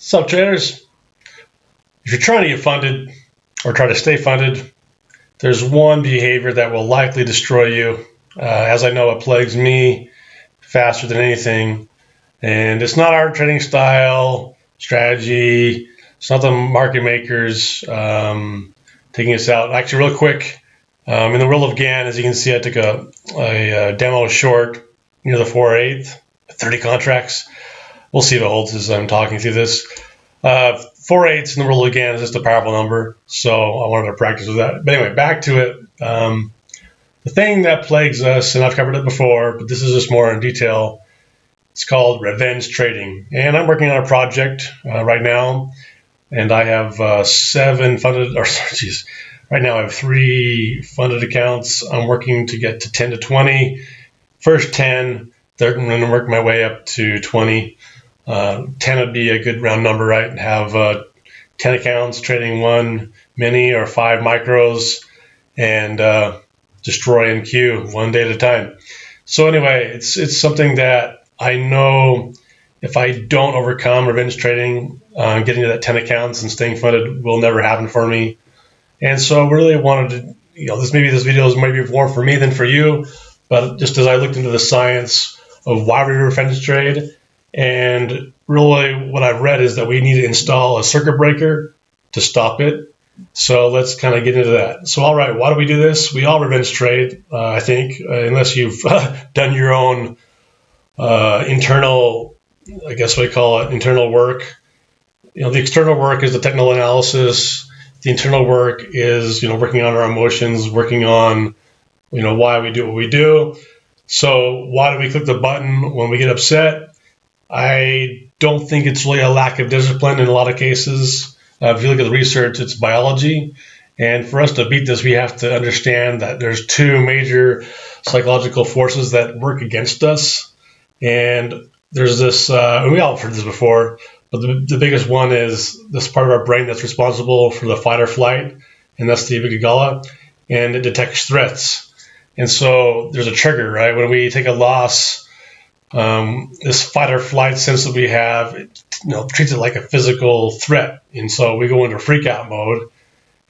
Sup, traders? If you're trying to get funded or try to stay funded, there's one behavior that will likely destroy you. As I know, it plagues me faster than anything. And it's not our trading style, strategy. It's not the market makers taking us out. Actually, real quick, in the world of GAN, as you can see, I took a demo short near the 4/8, 30 contracts. We'll see if it holds as I'm talking through this. 4/8 in the world of GAN is just a powerful number, so I wanted to practice with that. But anyway, back to it. The thing that plagues us, and I've covered it before, but this is just more in detail, it's called revenge trading. And I'm working on a project right now, and I have 7 funded, right now I have 3 funded accounts. I'm working to get to 10 to 20. First 10, I'm going to work my way up to 20. 10 would be a good round number, right? Have 10 accounts trading 1 mini or 5 micros and destroy NQ one day at a time. So anyway, it's something that I know if I don't overcome revenge trading, getting to that 10 accounts and staying funded will never happen for me. And so I really wanted to, this video is maybe more for me than for you, but just as I looked into the science of why we revenge trade, and really what I've read is that we need to install a circuit breaker to stop it. So let's kind of get into that. So, all right, why do we do this? We all revenge trade, I think, unless you've done your own internal, I guess we call it internal work. The external work is the technical analysis. The internal work is, working on our emotions, working on, why we do what we do. So why do we click the button when we get upset? I don't think it's really a lack of discipline in a lot of cases. If you look at the research, it's biology. And for us to beat this, we have to understand that there's 2 major psychological forces that work against us. And there's this, and we all heard this before, but the biggest one is this part of our brain that's responsible for the fight or flight, and that's the Amygdala, and it detects threats. And so there's a trigger, right? When we take a loss, this fight or flight sense that we have, it, treats it like a physical threat. And so we go into freak out mode,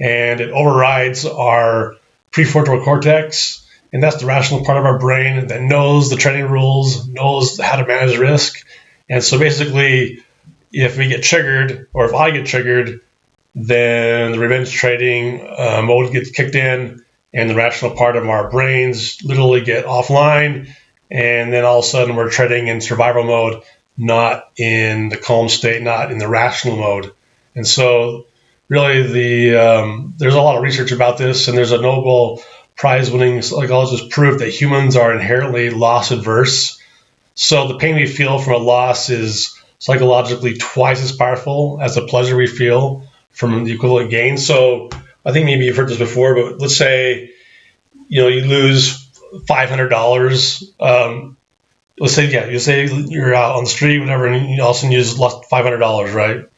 and it overrides our prefrontal cortex. And that's the rational part of our brain that knows the trading rules, knows how to manage risk. And so basically, if we get triggered, or if I get triggered, then the revenge trading mode gets kicked in, and the rational part of our brains literally get offline. And then all of a sudden we're trading in survival mode, not in the calm state, not in the rational mode. And so really there's a lot of research about this, and there's a Nobel Prize-winning psychologist proved that humans are inherently loss adverse. So the pain we feel from a loss is psychologically twice as powerful as the pleasure we feel from the equivalent gain. So I think maybe you've heard this before, but let's say, you lose $500. Let's say, you say you're out on the street, whatever, and you all of a sudden you just lost $500, right?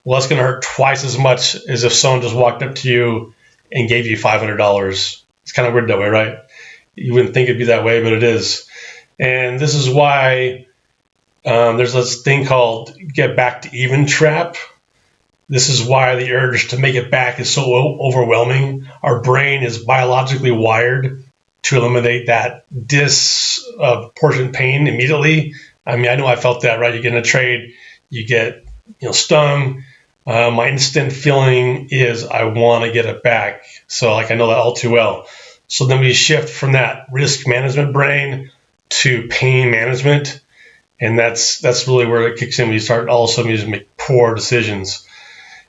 Well, that's going to hurt twice as much as if someone just walked up to you and gave you $500. It's kind of weird that way, right? You wouldn't think it'd be that way, but it is. And this is why there's this thing called get back to even trap. This is why the urge to make it back is so overwhelming. Our brain is biologically wired to eliminate that disproportionate pain immediately. I mean, I know I felt that, right? You get in a trade, you get stung. My instant feeling is I want to get it back. So I know that all too well. So then we shift from that risk management brain to pain management. And that's really where it kicks in. We start all of a sudden you just make poor decisions.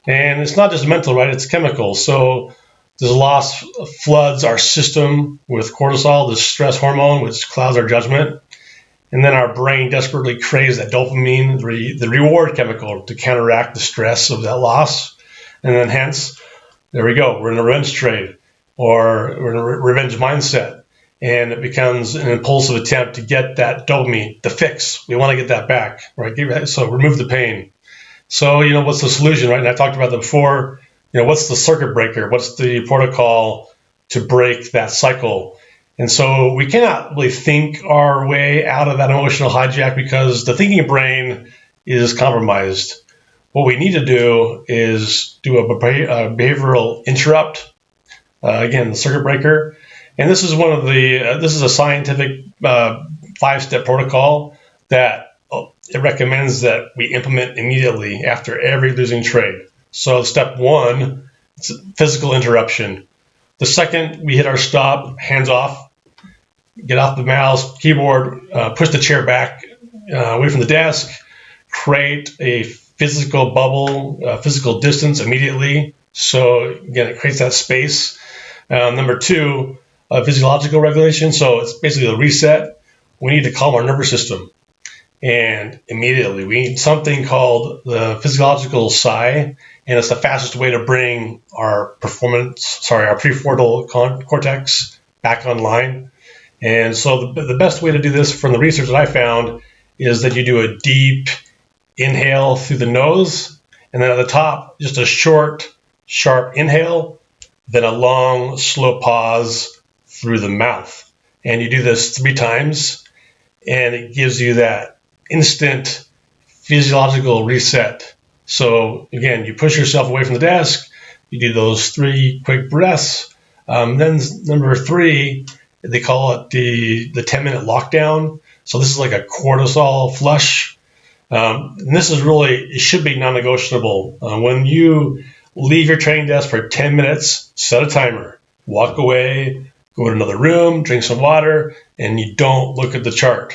And it's not just mental, right? It's chemical. So this loss floods our system with cortisol, the stress hormone, which clouds our judgment. And then our brain desperately craves that dopamine, the reward chemical, to counteract the stress of that loss. And then hence, there we go. We're in a revenge trade, or we're in a revenge mindset. And it becomes an impulsive attempt to get that dopamine, the fix. We want to get that back, right? So remove the pain. So, what's the solution, right? And I talked about that before. What's the circuit breaker? What's the protocol to break that cycle? And so we cannot really think our way out of that emotional hijack because the thinking brain is compromised. what we need to do is do a behavioral interrupt. Again, the circuit breaker. And this is this is a scientific 5-step protocol that it recommends that we implement immediately after every losing trade. So step 1, it's physical interruption. The second we hit our stop, hands off, get off the mouse, keyboard, push the chair back away from the desk, create a physical bubble, physical distance immediately. So again, it creates that space. Number 2, physiological regulation. So it's basically a reset. We need to calm our nervous system. And immediately we need something called the physiological sigh. And it's the fastest way to bring our our prefrontal cortex back online. And so the best way to do this from the research that I found is that you do a deep inhale through the nose, and then at the top, just a short, sharp inhale, then a long, slow pause through the mouth. And you do this 3 times, and it gives you that instant physiological reset. So again, you push yourself away from the desk, you do those 3 quick breaths. Then number 3, they call it the 10-minute lockdown. So this is like a cortisol flush. And this is it should be non-negotiable. When you leave your training desk for 10 minutes, set a timer, walk away, go to another room, drink some water, and you don't look at the chart.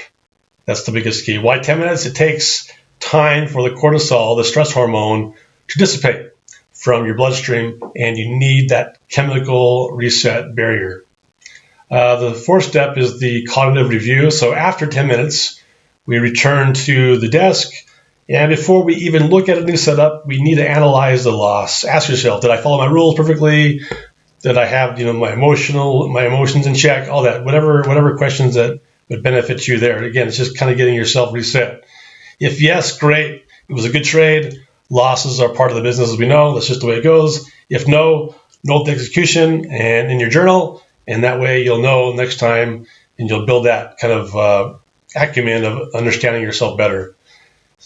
That's the biggest key. Why 10 minutes? It takes time for the cortisol, the stress hormone, to dissipate from your bloodstream, and you need that chemical reset barrier. The 4th step is the cognitive review. So after 10 minutes, we return to the desk, and before we even look at a new setup, we need to analyze the loss. Ask yourself, did I follow my rules perfectly? Did I have my emotions in check? All that, whatever questions that would benefit you there. Again, it's just kind of getting yourself reset. If yes, great, it was a good trade. Losses are part of the business, as we know. That's just the way it goes. If no, note the execution and in your journal, and that way you'll know next time, and you'll build that kind of acumen of understanding yourself better.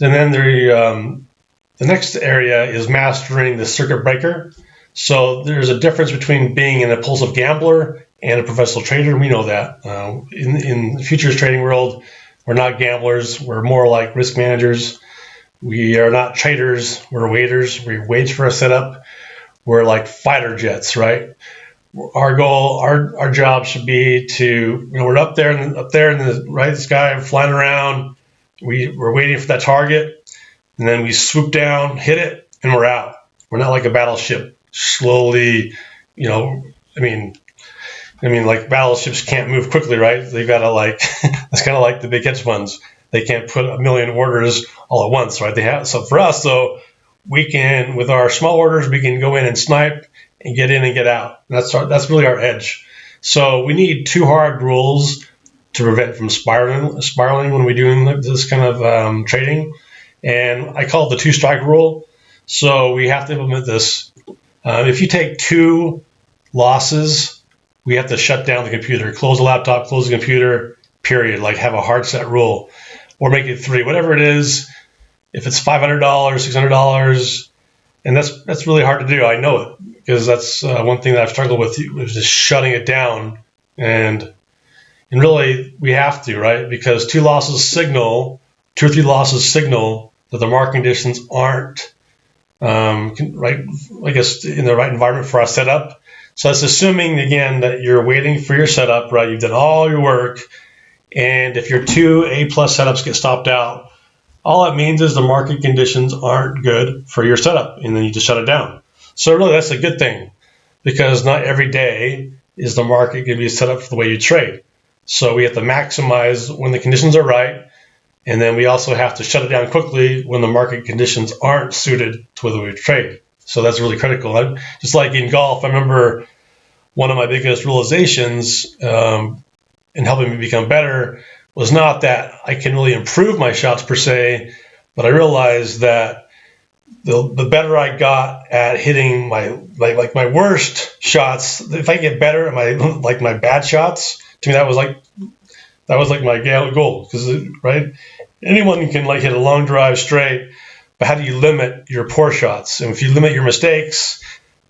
And then the next area is mastering the circuit breaker. So there's a difference between being an impulsive gambler and a professional trader. We know that. In the futures trading world, we're not gamblers. We're more like risk managers. We are not traders. We're waiters. We wait for a setup. We're like fighter jets, right? Our goal, our job should be to, we're up there in the right sky, flying around. We're waiting for that target, and then we swoop down, hit it, and we're out. We're not like a battleship, slowly, like battleships can't move quickly, right? They've got to it's kind of like the big hedge funds. They can't put 1 million orders all at once, right? So for us, though, we can, with our small orders, we can go in and snipe and get in and get out. That's really our edge. So we need 2 hard rules to prevent from spiraling when we're doing this kind of trading. And I call it the 2-strike rule. So we have to implement this. If you take 2 losses, we have to shut down the computer, close the laptop, close the computer, period. Like have a hard set rule, or make it 3, whatever it is. If it's $500, $600, and that's really hard to do. I know it, because that's one thing that I've struggled with, is just shutting it down. And really, we have to, right? Because 2 or 3 losses signal that the market conditions aren't right, I guess, in the right environment for our setup. So that's assuming, again, that you're waiting for your setup, right? You've done all your work, and if your 2 A+ setups get stopped out, all that means is the market conditions aren't good for your setup, and then you just shut it down. So really, that's a good thing, because not every day is the market going to be set up for the way you trade. So we have to maximize when the conditions are right, and then we also have to shut it down quickly when the market conditions aren't suited to whether we trade. So that's really critical. Just like in golf, I remember one of my biggest realizations in helping me become better was not that I can really improve my shots per se, but I realized that the better I got at hitting my worst shots, if I get better at my bad shots, to me that was like my goal, because right, anyone can hit a long drive straight, but how do you limit your poor shots? And if you limit your mistakes,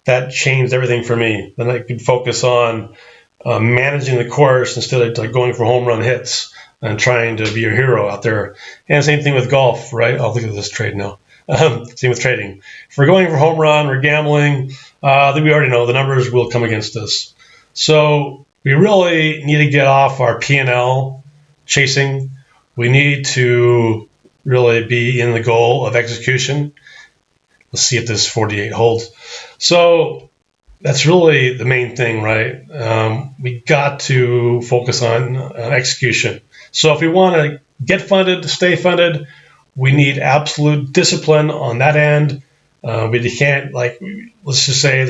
that changed everything for me. Then I could focus on managing the course instead of like going for home run hits and trying to be a hero out there. And same thing with golf, right? I'll look at this trade now. Same with trading. If we're going for home run, we're gambling, then we already know the numbers will come against us. So we really need to get off our P&L chasing. We need to really be in the goal of execution. Let's see if this 48 holds. So that's really the main thing, right? We got to focus on execution. So if we want to get funded, stay funded, we need absolute discipline on that end. We can't, like, let's just say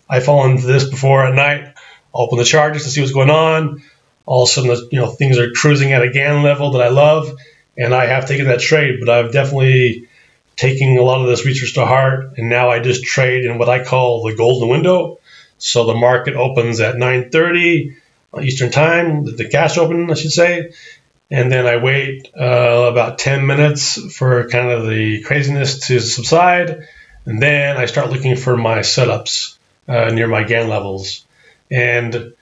I fall into this before at night. I'll open the charges to see what's going on. All of a sudden, things are cruising at a GAN level that I love, and I have taken that trade, but I've definitely taken a lot of this research to heart, and now I just trade in what I call the golden window. So the market opens at 9:30 Eastern time, the cash open, I should say, and then I wait about 10 minutes for kind of the craziness to subside, and then I start looking for my setups near my GAN levels. And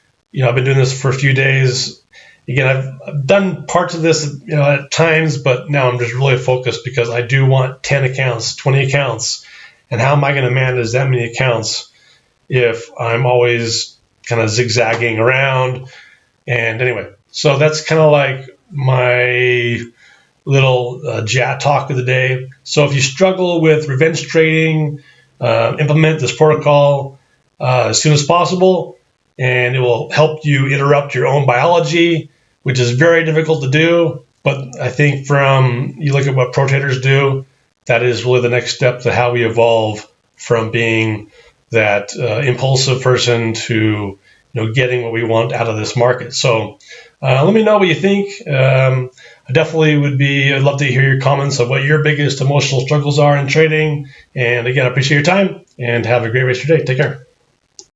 I've been doing this for a few days. Again, I've done parts of this at times, but now I'm just really focused because I do want 10 accounts, 20 accounts, and how am I going to manage that many accounts if I'm always kind of zigzagging around? And anyway, so that's kind of like my little chat talk of the day. So if you struggle with revenge trading, implement this protocol as soon as possible, and it will help you interrupt your own biology, which is very difficult to do. But I think you look at what pro traders do, that is really the next step to how we evolve from being that impulsive person to getting what we want out of this market. So let me know what you think. I definitely I'd love to hear your comments of what your biggest emotional struggles are in trading. And again, I appreciate your time and have a great rest of your day. Take care.